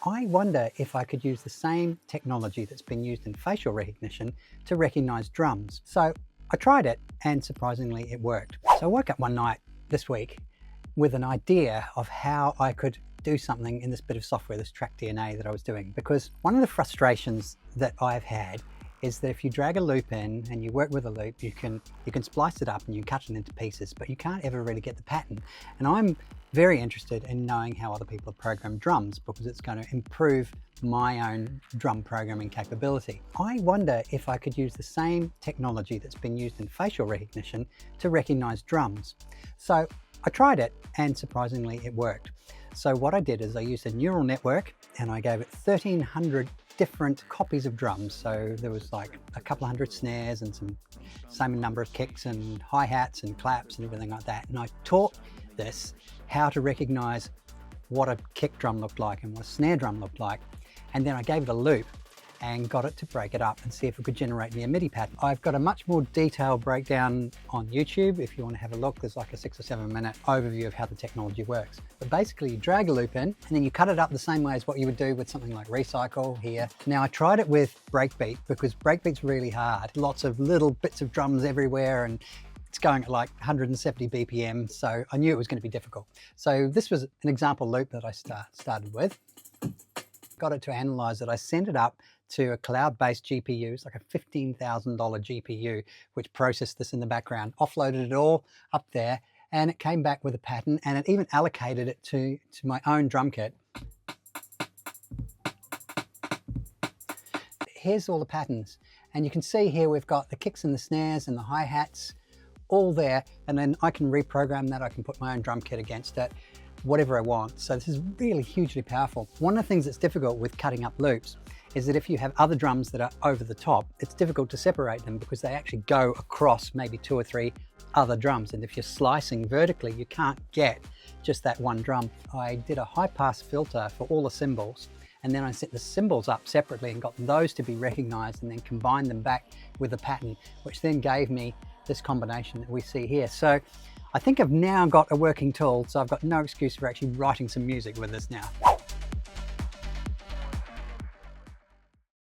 I wonder if I could use the same technology that's been used in facial recognition to recognize drums. So I tried it and surprisingly it worked. So I woke up one night this week with an idea of how I could do something in this bit of software, this track DNA that I was doing. Because one of the frustrations that I've had is that if you drag a loop in and you work with a loop, you can splice it up and you cut it into pieces, but you can't ever really get the pattern. And I'm very interested in knowing how other people have programmed drums because it's going to improve my own drum programming capability. I wonder if I could use the same technology that's been used in facial recognition to recognize drums. So I tried it and surprisingly it worked. So what I did is I used a neural network and I gave it 1,300 different copies of drums. So there was like a couple of hundred snares and some same number of kicks and hi-hats and claps and everything like that. And I taught this how to recognize what a kick drum looked like and what a snare drum looked like. And then I gave it a loop and got it to break it up and see if it could generate me a MIDI pattern. I've got a much more detailed breakdown on YouTube. If you want to have a look, there's like a 6 or 7 minute overview of how the technology works. But basically you drag a loop in and then you cut it up the same way as what you would do with something like Recycle here. Now I tried it with breakbeat because breakbeat's really hard. Lots of little bits of drums everywhere and it's going at like 170 BPM. So I knew it was going to be difficult. So this was an example loop that I started with. Got it to analyze it. I sent it up to a cloud-based GPU. It's like a $15,000 GPU, which processed this in the background, offloaded it all up there, and it came back with a pattern, and it even allocated it to my own drum kit. Here's all the patterns. And you can see here we've got the kicks and the snares and the hi-hats all there, and then I can reprogram that. I can put my own drum kit against it, whatever I want. So this is really hugely powerful. One of the things that's difficult with cutting up loops is that if you have other drums that are over the top, it's difficult to separate them because they actually go across maybe 2 or 3 other drums. And if you're slicing vertically, you can't get just that one drum. I did a high pass filter for all the cymbals, and then I set the cymbals up separately and got those to be recognized and then combined them back with a pattern, which then gave me this combination that we see here. So I think I've now got a working tool, so I've got no excuse for actually writing some music with this now.